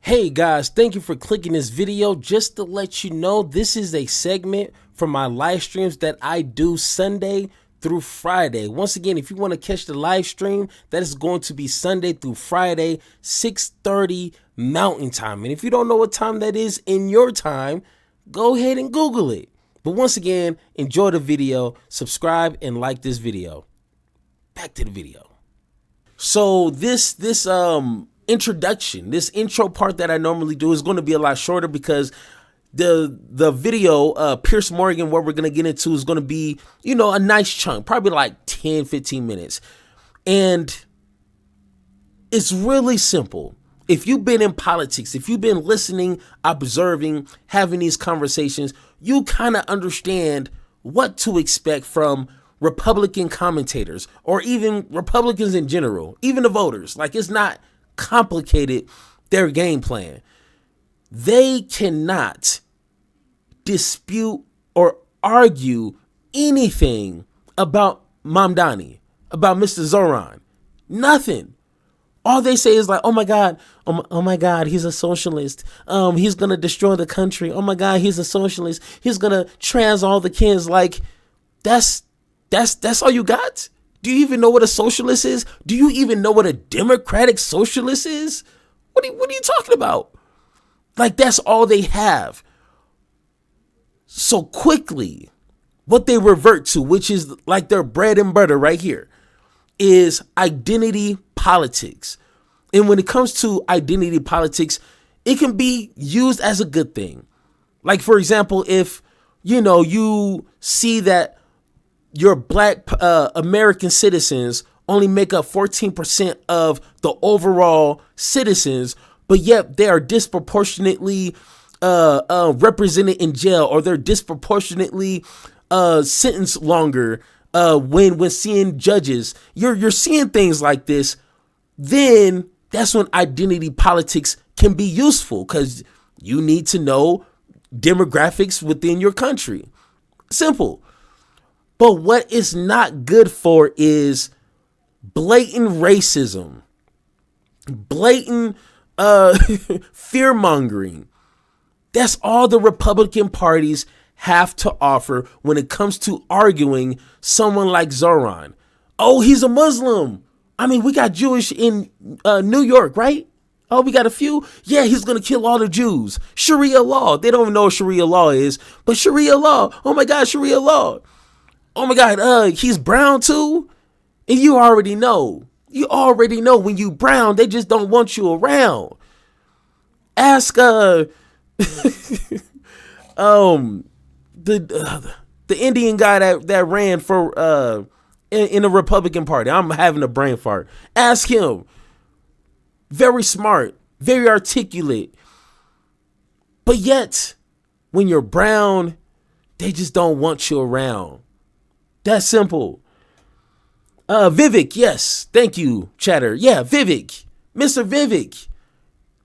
Hey guys, thank you for clicking this video. Just to let you know, this is a segment from my live streams that I do Sunday through Friday. Once again, if you want to catch the live stream, that is going to be Sunday through Friday, 6:30 Mountain Time. And if you don't know what time that is in your time, go ahead and Google it. But once again, enjoy the video, subscribe, and like this video. Back to the video. So this introduction, this intro part that I normally do is going to be a lot shorter because the video, Piers Morgan, what we're going to get into is going to be, a nice chunk, probably like 10, 15 minutes. And it's really simple. If you've been in politics, if you've been listening, observing, having these conversations, you kind of understand what to expect from Republican commentators or even Republicans in general, even the voters. Like, it's not complicated, their game plan. They cannot dispute or argue anything about Mamdani, about Mr. Zoran. Nothing. All they say is like, oh my God, he's a socialist. He's gonna destroy the country. Oh my God, he's a socialist. He's gonna trans all the kids. Like, that's all you got? Do you even know what a socialist is? Do you even know what a democratic socialist is? What are you talking about? Like, that's all they have. So quickly, what they revert to, which is like their bread and butter right here, is identity politics. And when it comes to identity politics, it can be used as a good thing. Like, for example, if, you see that your black American citizens only make up 14% of the overall citizens, but yet they are disproportionately represented in jail, or they're disproportionately sentenced longer when seeing judges. You're seeing things like this. Then that's when identity politics can be useful, because you need to know demographics within your country. Simple. But what it's not good for is blatant racism, blatant fear mongering. That's all the Republican parties have to offer when it comes to arguing someone like Zoran. Oh, he's a Muslim. I mean, we got Jewish in New York, right? Oh, we got a few. Yeah, he's going to kill all the Jews. Sharia law. They don't even know what Sharia law is, but Sharia law. Oh my God, Sharia law. Oh my God, he's brown too? And you already know. You already know when you brown, they just don't want you around. Ask the Indian guy that ran for in the Republican Party. I'm having a brain fart. Ask him. Very smart, very articulate. But yet, when you're brown, they just don't want you around. That's simple. Vivek, yes. Thank you, chatter. Yeah, Vivek. Mr. Vivek.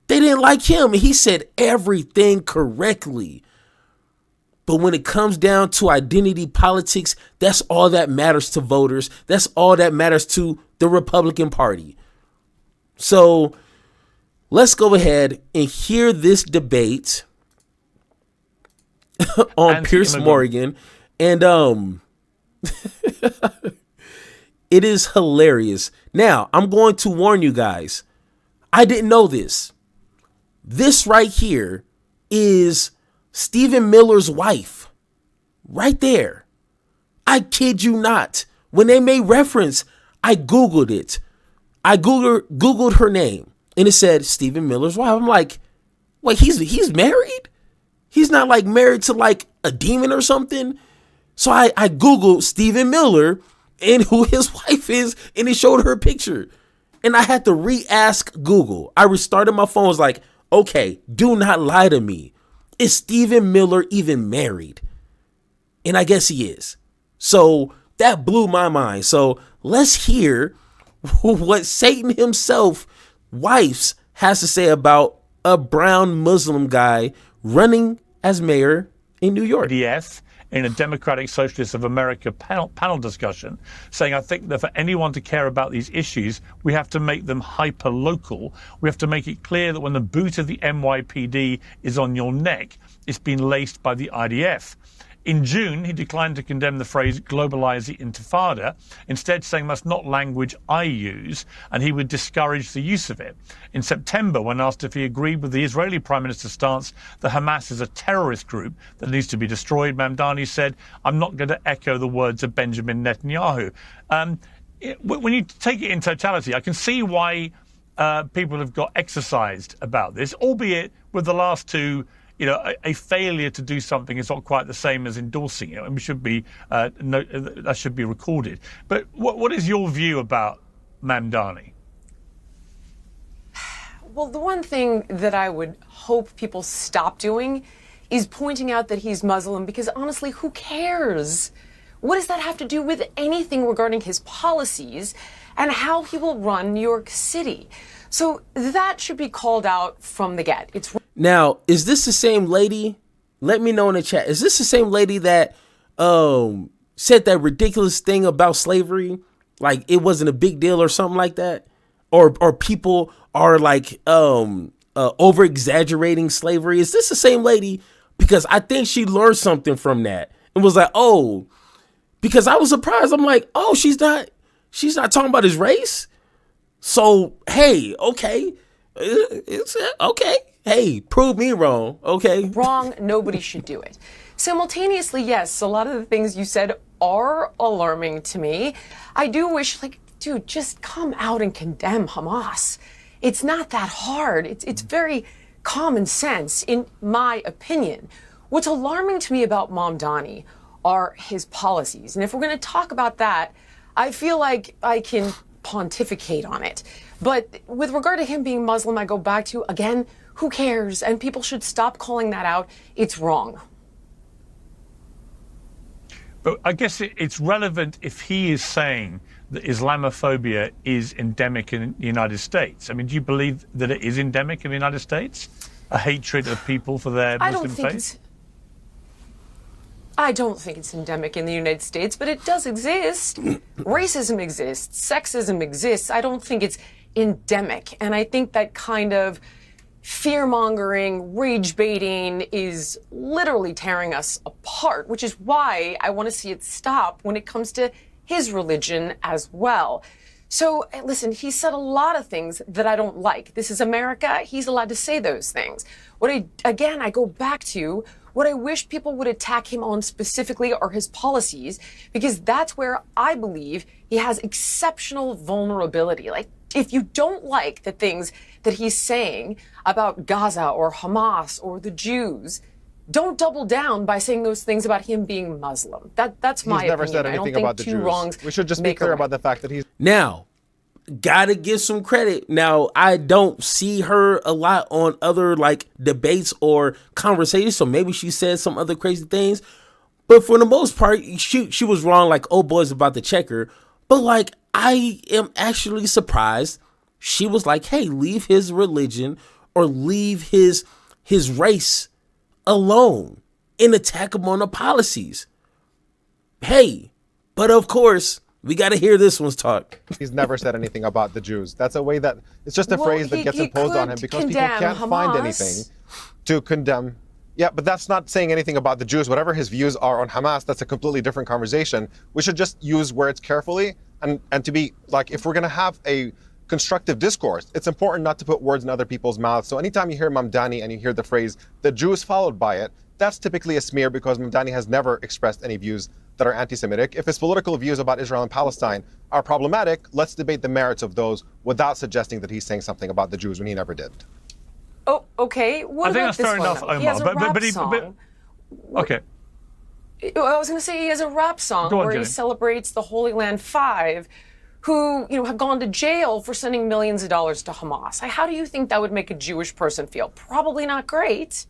They didn't like him, and he said everything correctly. But when it comes down to identity politics, that's all that matters to voters. That's all that matters to the Republican Party. So let's go ahead and hear this debate on Piers Morgan. And it is hilarious. Now, I'm going to warn you guys. I didn't know this. This right here is Stephen Miller's wife. Right there. I kid you not. When they made reference, I Googled it. I Googled her name, and it said Stephen Miller's wife. I'm like, wait, he's married? He's not like married to like a demon or something? So I Googled Stephen Miller and who his wife is, and it showed her picture. And I had to re-ask Google. I restarted my phone. I was like, okay, do not lie to me. Is Stephen Miller even married? And I guess he is. So that blew my mind. So let's hear what Satan himself, wives, has to say about a brown Muslim guy running as mayor in New York. Yes. in a Democratic Socialists of America panel discussion, saying, I think that for anyone to care about these issues, we have to make them hyper-local. We have to make it clear that when the boot of the NYPD is on your neck, it's been laced by the IDF. In June, he declined to condemn the phrase globalize the intifada, instead saying that's not language I use, and he would discourage the use of it. In September, when asked if he agreed with the Israeli Prime Minister's stance that Hamas is a terrorist group that needs to be destroyed, Mamdani said, I'm not going to echo the words of Benjamin Netanyahu. When you take it in totality, I can see why people have got exercised about this, albeit with the last two, a failure to do something is not quite the same as endorsing it, and that should be recorded. But what is your view about Mamdani? Well, the one thing that I would hope people stop doing is pointing out that he's Muslim, because honestly, who cares? What does that have to do with anything regarding his policies and how he will run New York City? So that should be called out from the get. Now, is this the same lady? Let me know in the chat. Is this the same lady that said that ridiculous thing about slavery? Like it wasn't a big deal or something like that? Or people are like over exaggerating slavery? Is this the same lady? Because I think she learned something from that and was like, oh, because I was surprised. I'm like, oh, she's not talking about his race. So, hey, okay. It's okay. Hey, prove me wrong, okay? Wrong, nobody should do it. Simultaneously, yes, a lot of the things you said are alarming to me. I do wish, dude, just come out and condemn Hamas. It's not that hard. It's very common sense, in my opinion. What's alarming to me about Mamdani are his policies. And if we're going to talk about that, I feel like I can pontificate on it. But with regard to him being Muslim, I go back to, again, who cares? And people should stop calling that out. It's wrong. But I guess it's relevant if he is saying that Islamophobia is endemic in the United States. I mean, do you believe that it is endemic in the United States? A hatred of people for their Muslim faith? I don't think it's endemic in the United States, but it does exist. Racism exists. Sexism exists. I don't think it's endemic. And I think that kind of fear-mongering, rage-baiting is literally tearing us apart, which is why I want to see it stop when it comes to his religion as well. So, listen, he said a lot of things that I don't like. This is America. He's allowed to say those things. I go back to what I wish people would attack him on specifically are his policies, because that's where I believe he has exceptional vulnerability. Like, if you don't like the things that he's saying about Gaza or Hamas or the Jews, don't double down by saying those things about him being Muslim. That's my opinion. He's never said anything about the Jews. We should just be clear about the fact that he's... Now, gotta give some credit. Now, I don't see her a lot on other debates or conversations, so maybe she said some other crazy things. But for the most part, she was wrong, oh boys about the checker. But I am actually surprised she was like, hey, leave his religion or leave his race alone and attack him on the policies. Hey, but of course, we got to hear this one's talk. He's never said anything about the Jews. That's a way that it's just a phrase that gets imposed on him because people can't find anything to condemn. Yeah, but that's not saying anything about the Jews. Whatever his views are on Hamas, that's a completely different conversation. We should just use words carefully and to be if we're going to have a constructive discourse, it's important not to put words in other people's mouths. So anytime you hear Mamdani and you hear the phrase, the Jews followed by it, that's typically a smear because Mamdani has never expressed any views that are anti-Semitic. If his political views about Israel and Palestine are problematic, let's debate the merits of those without suggesting that he's saying something about the Jews when he never did. Oh, okay. What I think about that's fair enough, Omar. He has a rap song. Okay. I was going to say he has a rap song where he celebrates the Holy Land Five, who have gone to jail for sending millions of dollars to Hamas. How do you think that would make a Jewish person feel? Probably not great.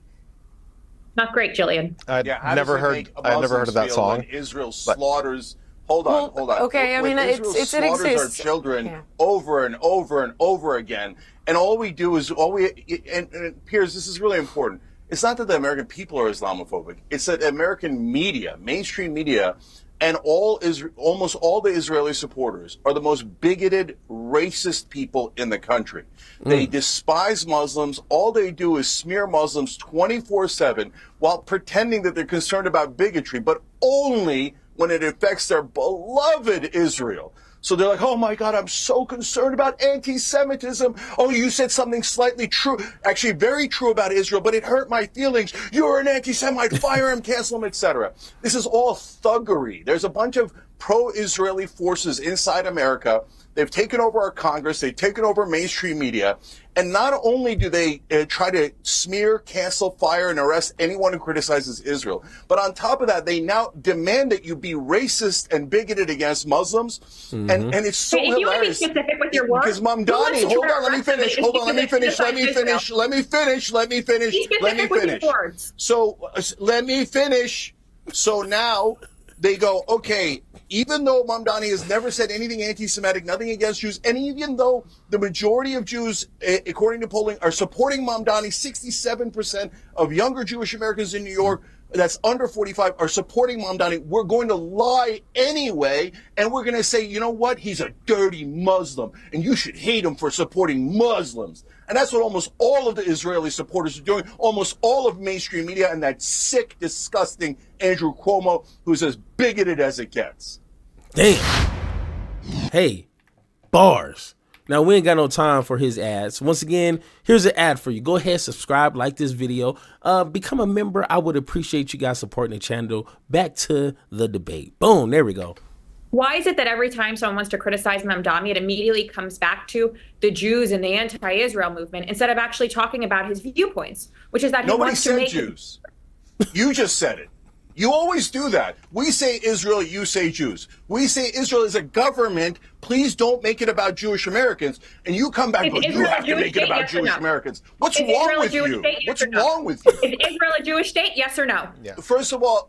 Not great, Jillian. I've never heard of that song. When Israel slaughters, hold on. Okay, when Israel it slaughters exists. our children over and over and over again, and all we do is and Piers, this is really important. it's not that the American people are Islamophobic. It's that American media, mainstream media, and almost all the Israeli supporters are the most bigoted, racist people in the country. They despise Muslims. All they do is smear Muslims 24/7 while pretending that they're concerned about bigotry, but only when it affects their beloved Israel. So they're like, oh my God, I'm so concerned about anti-Semitism. Oh, you said something slightly true, actually very true about Israel, but it hurt my feelings. You're an anti-Semite, fire him, cancel him, etc. This is all thuggery. There's a bunch of pro-Israeli forces inside America. They've taken over our Congress. They've taken over mainstream media. And not only do they try to smear, cancel, fire, and arrest anyone who criticizes Israel, but on top of that, they now demand that you be racist and bigoted against Muslims. And it's so If you want to be hilarious. specific with your words, Because Mamdani, hold on, let me finish. Hold on, let me finish. Let me finish. Let me finish. Let me finish. Be Let me specific with your finish. words. So let me finish. So now they go, okay, even though Mamdani has never said anything anti-Semitic, nothing against Jews, and even though the majority of Jews, according to polling, are supporting Mamdani, 67% of younger Jewish Americans in New York, that's under 45, are supporting Mamdani, we're going to lie anyway, and we're going to say, you know what, he's a dirty Muslim, and you should hate him for supporting Muslims. And that's what almost all of the Israeli supporters are doing, almost all of mainstream media, and that sick, disgusting Andrew Cuomo, who's as bigoted as it gets. Damn. Hey, bars. Now, we ain't got no time for his ads. Once again, here's an ad for you. Go ahead, subscribe, like this video, become a member. I would appreciate you guys supporting the channel. Back to the debate. Boom, there we go. Why is it that every time someone wants to criticize Mamdani, it immediately comes back to the Jews and the anti-Israel movement instead of actually talking about his viewpoints, which is that Nobody he wants to said make Jews. You just said it. You always do that. We say Israel, you say Jews. We say Israel is a government. Please don't make it about Jewish Americans. And you come back and go, you have to make it about Jewish Americans. What's wrong with you? What's wrong with you? Is Israel a Jewish state? Yes or no? Yeah. First of all,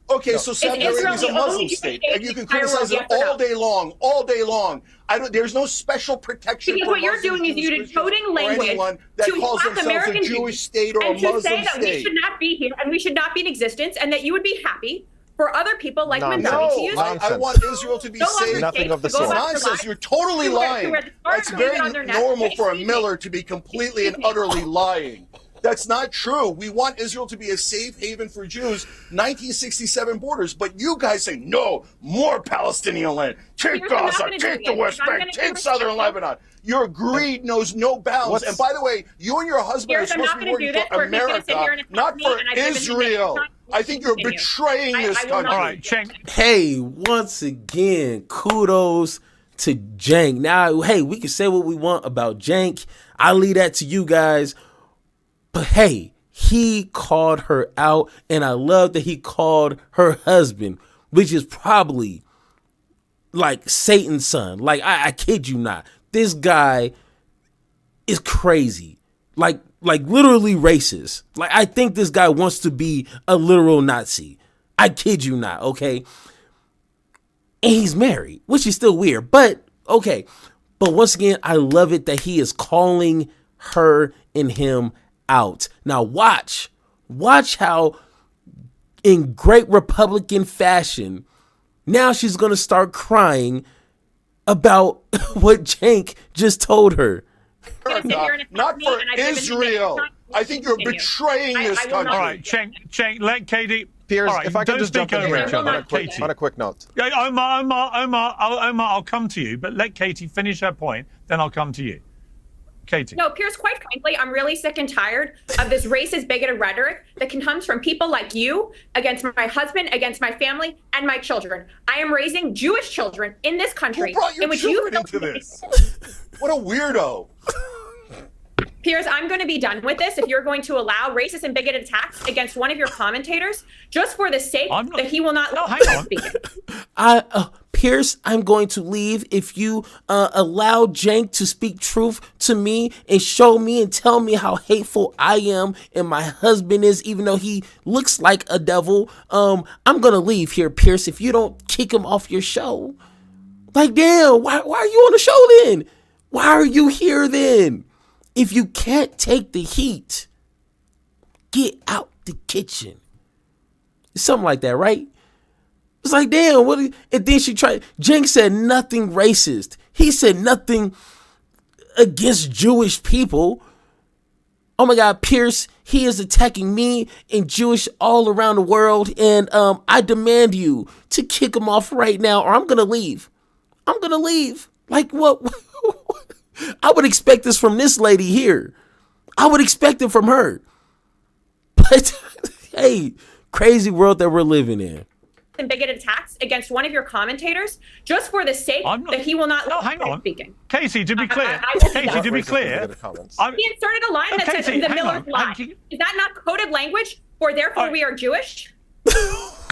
okay, so Saudi Arabia is a Muslim state, and you can criticize it all day long, all day long. There's no special protection because for what you're Muslims, doing is Jews, you're Christians, decoding or language anyone that to calls mock themselves American a Jewish Jews state or a and to Muslim say that we state. should not be here and we should not be in existence and that you would be happy for other people like Nonsense. Mamdani to No, use I want Israel to be Go on safe. Nothing of the Go sort. back to Nonsense. life. You're totally To where lying. the stars It's are very on their necks. normal for a Excuse me. Miller to be completely and utterly lying. That's not true. We want Israel to be a safe haven for Jews, 1967 borders. But you guys say, no, more Palestinian land. Take Here's what I'm Gaza, not gonna take do the yet. West I'm Bank, gonna take do southern this. Lebanon. Your greed knows no bounds. What's- And by the way, you and your husband are Here's, I'm supposed not to be gonna working do this. for We're just gonna sit here America, and not attack for me, and I've given the Israel. time. I think you're Continue. betraying this I will country. not. All right, Cenk. Hey, once again, kudos to Cenk. Now, hey, we can say what we want about Cenk. I leave that to you guys. But hey, he called her out, and I love that he called her husband, which is probably like Satan's son. Like, I kid you not. This guy is crazy. Like literally racist. Like, I think this guy wants to be a literal Nazi. I kid you not, okay? And he's married, which is still weird, but okay. But once again, I love it that he is calling her and him out. Now watch how in great Republican fashion, now she's going to start crying about what Cenk just told her. Not for Israel. I think you're betraying this I will not. country. All right, Cenk, let Katie. Piers, all right, if I could don't just jump speak in over here each other. on a quick note. Yeah, Omar, I'll come to you, but let Katie finish her point, then I'll come to you. Katie. No, Piers, quite frankly, I'm really sick and tired of this racist, bigoted rhetoric that comes from people like you against my husband, against my family, and my children. I am raising Jewish children in this country. Who brought your in which children you into this? What a weirdo. Piers, I'm going to be done with this if you're going to allow racist and bigoted attacks against one of your commentators just for the sake that he will not speak it. Pierce, I'm going to leave if you allow Cenk to speak truth to me and show me and tell me how hateful I am and my husband is, even though he looks like a devil. I'm going to leave here, Pierce, if you don't kick him off your show. Like, damn, why are you on the show then? Why are you here then? If you can't take the heat, get out the kitchen. Something like that, right? It's like, damn, what? And then Cenk said nothing racist. He said nothing against Jewish people. Oh my God, Pierce, he is attacking me and Jewish all around the world. And I demand you to kick him off right now or I'm going to leave. I'm going to leave. Like what? I would expect this from this lady here. I would expect it from her. But hey, crazy world that we're living in. And bigoted attacks against one of your commentators just for the sake that he will not hang on. speaking. Casey, to be clear, Casey, to be clear, he inserted a line that says the Miller's lie. Is that not coded language for therefore we are Jewish?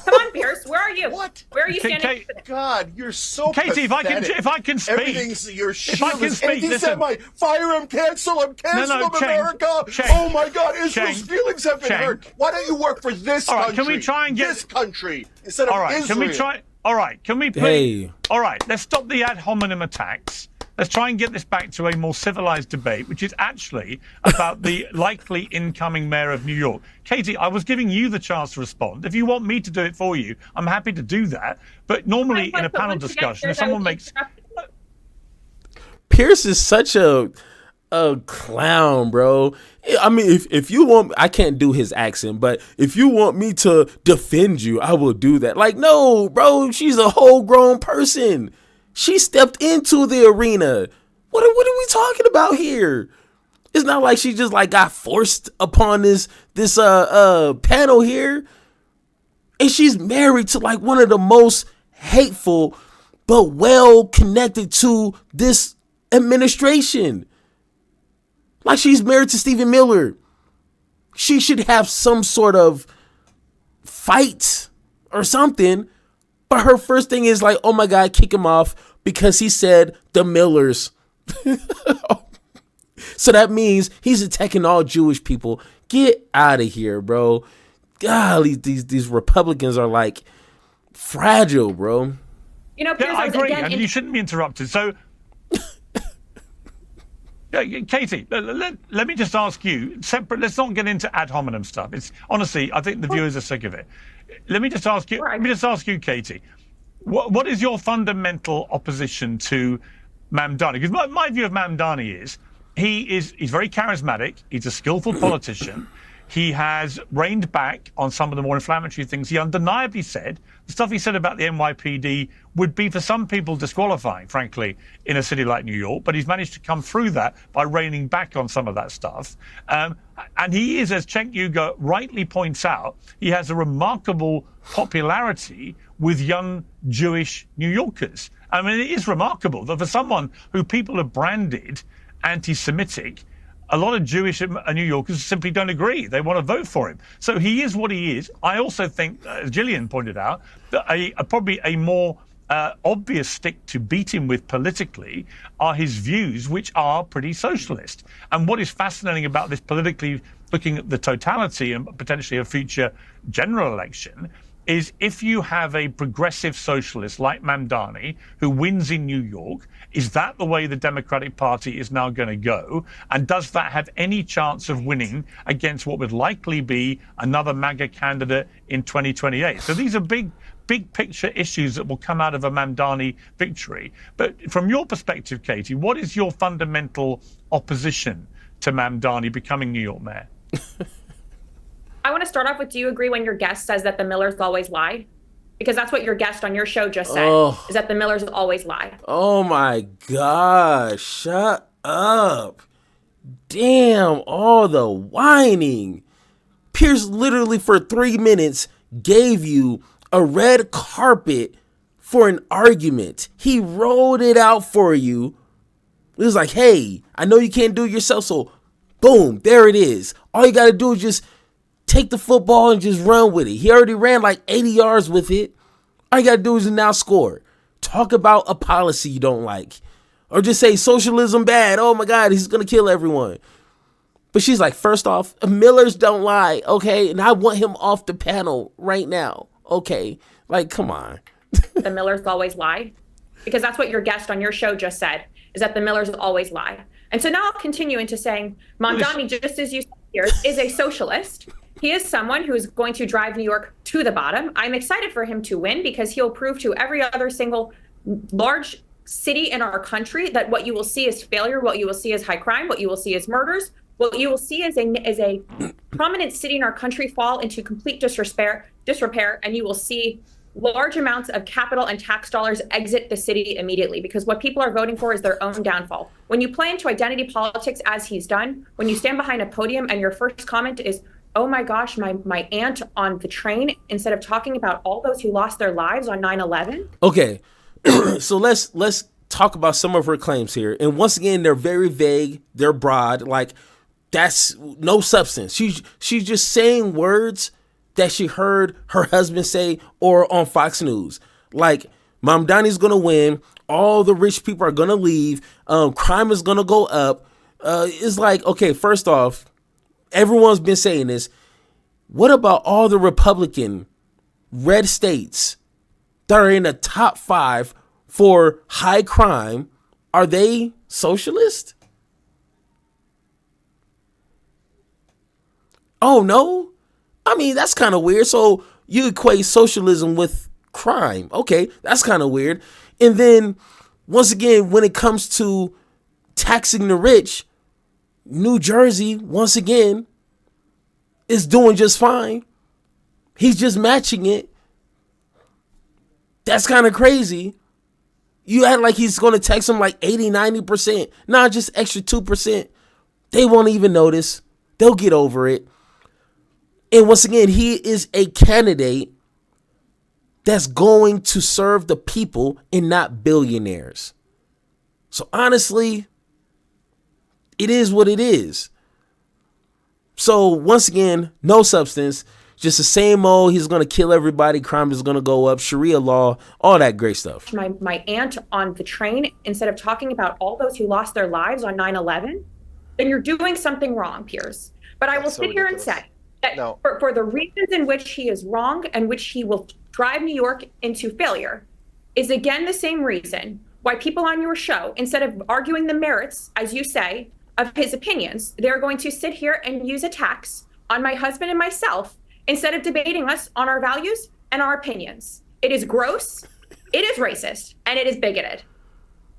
Come on, Pierce, where are you? What? Where are you standing? God, you're so Katie, pathetic. if I can speak. Everything's your if I can speak, anti-Semite. Fire him, cancel him, cancel him, America. Oh my God, Israel's feelings have been hurt. Why don't you work for this country? All right, can we try and get this country instead of Israel? Can we try? All right, can we please? Hey. All right, let's stop the ad hominem attacks. Let's try and get this back to a more civilized debate, which is actually about the likely incoming mayor of New York. Katie, I was giving you the chance to respond. If you want me to do it for you, I'm happy to do that. But normally in a panel discussion, if someone makes... Pierce is such a clown, bro. I mean, if you want, I can't do his accent, but if you want me to defend you, I will do that. Like, no, bro, she's a whole grown person. She stepped into the arena. What are we talking about here? It's not like she just like got forced upon this panel here. And she's married to like one of the most hateful but well connected to this administration. Like she's married to Stephen Miller. She should have some sort of fight or something. But her first thing is like, oh my God, kick him off because he said the Millers. So that means he's attacking all Jewish people. Get out of here, bro. Golly, these Republicans are like fragile, bro. You know, I agree, and you shouldn't be interrupted. So, Katie, let me just ask you separate. Let's not get into ad hominem stuff. It's honestly, I think the viewers are sick of it. Let me just ask you. Let me just ask you, Katie. What is your fundamental opposition to Mamdani? Because my view of Mamdani is he's very charismatic. He's a skillful politician. He has reined back on some of the more inflammatory things. He undeniably said the stuff he said about the NYPD would be for some people disqualifying, frankly, in a city like New York. But he's managed to come through that by reining back on some of that stuff. And he is, as Cenk Uygur rightly points out, he has a remarkable popularity with young Jewish New Yorkers. I mean, it is remarkable that for someone who people have branded anti-Semitic, a lot of Jewish New Yorkers simply don't agree. They want to vote for him. So he is what he is. I also think, as Gillian pointed out, that probably a more obvious stick to beat him with politically are his views, which are pretty socialist. And what is fascinating about this politically, looking at the totality and potentially a future general election, is if you have a progressive socialist like Mamdani who wins in New York, is that the way the Democratic Party is now going to go? And does that have any chance of winning against what would likely be another MAGA candidate in 2028? So these are big picture issues that will come out of a Mamdani victory. But from your perspective, Katie, what is your fundamental opposition to Mamdani becoming New York mayor? I want to start off with, do you agree when your guest says that the Millers always lie? Because that's what your guest on your show just said, is that the Millers always lie. Oh my gosh, shut up. Damn, all the whining. Pierce literally for 3 minutes gave you a red carpet for an argument. He rolled it out for you. It was like, hey, I know you can't do it yourself, so boom, there it is. All you got to do is just take the football and just run with it. He already ran like 80 yards with it. All you got to do is now score. Talk about a policy you don't like. Or just say socialism bad. Oh my God, he's going to kill everyone. But she's like, first off, Millers don't lie, okay? And I want him off the panel right now, okay? Like, come on. The Millers always lie? Because that's what your guest on your show just said, is that the Millers always lie. And so now I'll continue into saying Mamdani, just as you said here, is a socialist. He is someone who is going to drive New York to the bottom. I'm excited for him to win because he'll prove to every other single large city in our country that what you will see is failure, what you will see is high crime, what you will see is murders, what you will see is a prominent city in our country fall into complete disrepair, and you will see large amounts of capital and tax dollars exit the city immediately, because what people are voting for is their own downfall. When you play into identity politics, as he's done, when you stand behind a podium and your first comment is, oh my gosh, my aunt on the train, instead of talking about all those who lost their lives on 9/11. Okay, so let's talk about some of her claims here. And once again, they're very vague, they're broad, like that's no substance. She's just saying words that she heard her husband say or on Fox News. Like, Mamdani's going to win. All the rich people are going to leave. Crime is going to go up. It's like, okay, first off, everyone's been saying this. What about all the Republican red states that are in the top 5 for high crime? Are they socialist? Oh, no. I mean, that's kind of weird. So you equate socialism with crime. Okay, that's kind of weird. And then, once again, when it comes to taxing the rich, New Jersey, once again, is doing just fine. He's just matching it. That's kind of crazy. You act like he's going to tax them like 80, 90%. Not just extra 2%. They won't even notice. They'll get over it. And once again, he is a candidate that's going to serve the people and not billionaires. So honestly, it is what it is. So once again, no substance, just the same old, he's going to kill everybody, crime is going to go up, Sharia law, all that great stuff. My aunt on the train, instead of talking about all those who lost their lives on 9/11, then you're doing something wrong, Piers. But I will sit here and say, that for the reasons in which he is wrong and which he will drive New York into failure is again the same reason why people on your show, instead of arguing the merits, as you say, of his opinions, they're going to sit here and use attacks on my husband and myself instead of debating us on our values and our opinions. It is gross, it is racist, and it is bigoted.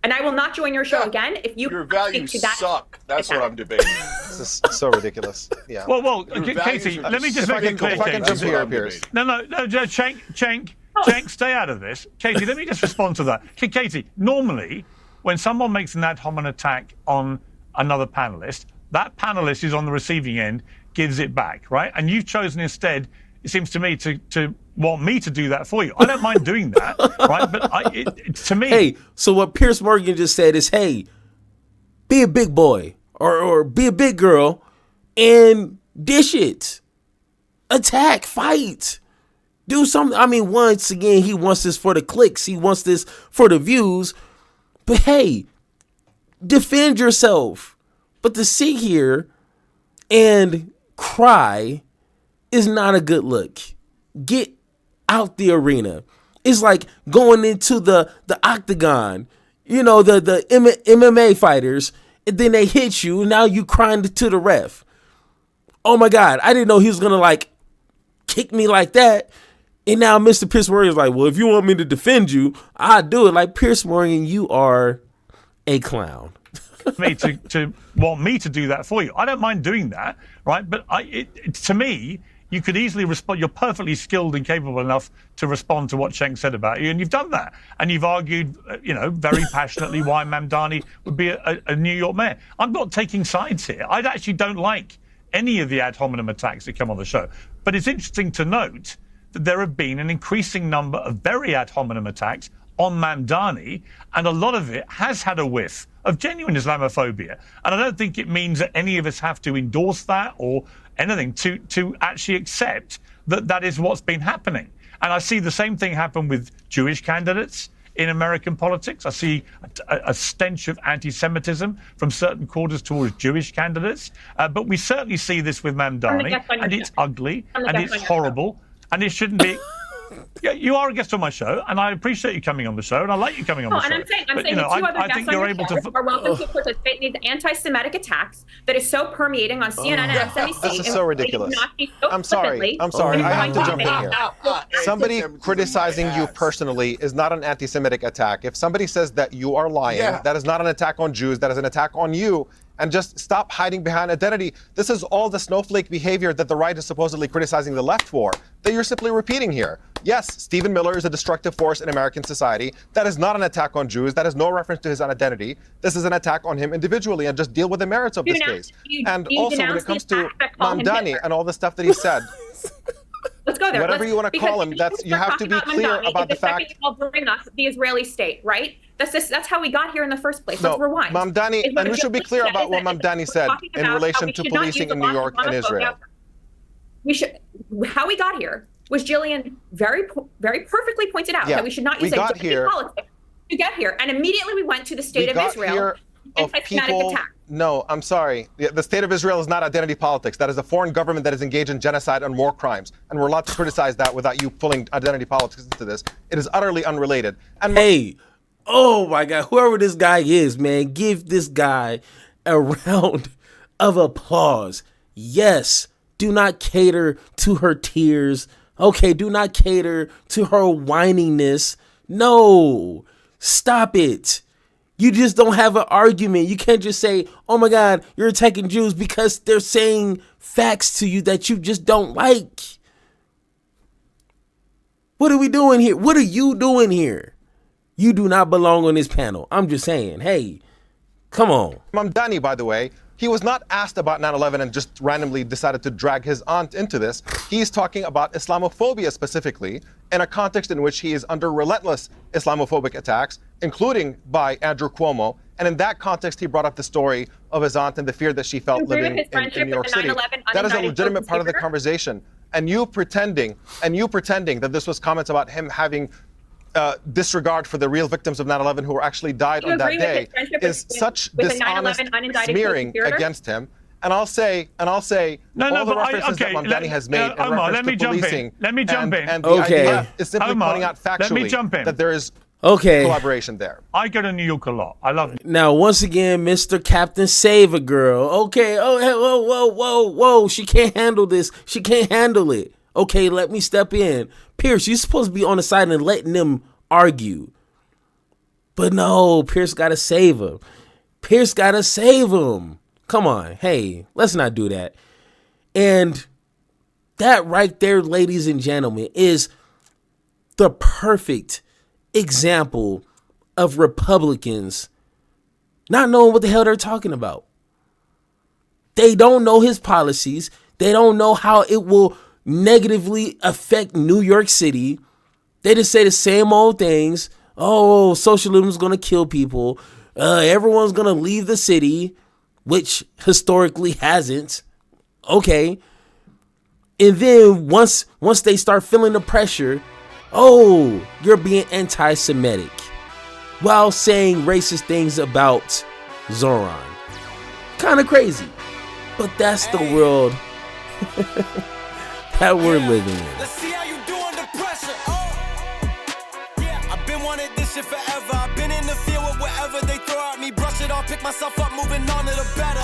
And I will not join your show again if you your values speak to that. Suck. That's what I'm debating. This is so ridiculous. Yeah. Well, Katie, let me just make it clear. If I can jump here, Piers. No, Cenk, stay out of this. Katie, let me just respond to that. Katie, normally, when someone makes an ad hominem attack on another panelist, that panelist is on the receiving end, gives it back, right? And you've chosen instead, it seems to me, to want me to do that for you. I don't mind doing that, right? But to me... Hey, so what Piers Morgan just said is, hey, be a big boy or be a big girl and dish it. Attack, fight. Do something. I mean, once again, he wants this for the clicks. He wants this for the views. But hey, defend yourself. But to sit here and cry is not a good look. Get out the arena. It's like going into the octagon, you know, the MMA fighters, and then they hit you, and now you crying to the ref. Oh my God, I didn't know he was gonna like kick me like that. And now Mr. Piers Morgan is like, well, if you want me to defend you, I'll do it. Like, Piers Morgan, you are a clown. Me to want me to do that for you. I don't mind doing that, right? But to me, you could easily respond. You're perfectly skilled and capable enough to respond to what Cenk said about you, and you've done that. And you've argued, very passionately why Mamdani would be a New York mayor. I'm not taking sides here. I actually don't like any of the ad hominem attacks that come on the show. But it's interesting to note that there have been an increasing number of very ad hominem attacks on Mamdani, and a lot of it has had a whiff of genuine Islamophobia. And I don't think it means that any of us have to endorse that or anything to actually accept that that is what's been happening. And I see the same thing happen with Jewish candidates in American politics. I see a stench of anti-Semitism from certain quarters towards Jewish candidates. But we certainly see this with Mamdani, and it's ugly, and it's horrible, and it shouldn't be... Yeah, you are a guest on my show, and I appreciate you coming on the show, and I like you coming on the show. And I'm saying but, the two other I guests think on you're your able show to. are welcome to participate in these anti-Semitic attacks that is so permeating on CNN and MSNBC. This is so ridiculous. I'm sorry. I have to jump in here. Somebody criticizing you personally is not an anti-Semitic attack. If somebody says that you are lying, that is not an attack on Jews, that is an attack on you. And just stop hiding behind identity. This is all the snowflake behavior that the right is supposedly criticizing the left for, that you're simply repeating here. Yes, Stephen Miller is a destructive force in American society. That is not an attack on Jews. That is no reference to his identity. This is an attack on him individually, and just deal with the merits of this case. And also when it comes to Mamdani and all the stuff that he said, let's go there. Whatever you want to call him, you have to be clear about the fact. I'll bring up the Israeli state, right? That's how we got here in the first place. Let's rewind. Mamdani, and we should be clear about what Mamdani said in relation to policing in New York and Israel. How we got here was Jillian very perfectly pointed out that we should not use identity politics to get here. And immediately we went to the state of Israel. No, I'm sorry. The state of Israel is not identity politics. That is a foreign government that is engaged in genocide and war crimes. And we're allowed to criticize that without you pulling identity politics into this. It is utterly unrelated. And hey, oh my God, whoever this guy is, man, give this guy a round of applause. Yes, do not cater to her tears. Okay, do not cater to her whininess. No, stop it. You just don't have an argument. You can't just say, oh my God, you're attacking Jews because they're saying facts to you that you just don't like. What are we doing here? What are you doing here? You do not belong on this panel. I'm just saying, hey, come on. Mamdani, by the way, he was not asked about 9/11 and just randomly decided to drag his aunt into this. He's talking about Islamophobia specifically in a context in which he is under relentless Islamophobic attacks, including by Andrew Cuomo. And in that context, he brought up the story of his aunt and the fear that she felt living in New York City. That is a legitimate part of the conversation. And you pretending that this was comments about him having disregard for the real victims of 9/11 who actually died on that day is such dishonest smearing against him. And I'll say all the references that Mamdani has made in reference to policing. Let me jump in. And the idea is simply pointing out factually that there is collaboration there. I go to New York a lot. I love it. Now, once again, Mr. Captain Save a Girl. Okay, whoa. She can't handle this. She can't handle it. Okay, let me step in. Pierce, you're supposed to be on the side and letting them argue. But no, Pierce got to save him. Come on. Hey, let's not do that. And that right there, ladies and gentlemen, is the perfect example of Republicans not knowing what the hell they're talking about. They don't know his policies. They don't know how it will negatively affect New York City. They just say the same old things. Oh, socialism is going to kill people. Everyone's going to leave the city, which historically hasn't. Okay. And then once they start feeling the pressure, oh, you're being anti-Semitic while saying racist things about Zoran. Kind of crazy. But that's the world that we're living in. Let's see how you do under pressure. I've been wanting this shit forever. I've been in the field with whatever they throw at me. Brush it off, pick myself up, moving on to the better.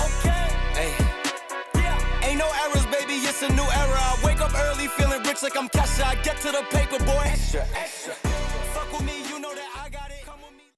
Ain't no errors, baby, it's a new era. I wake up early feeling rich like I'm Kesha. I get to the paper, boy. Extra. Fuck with me, you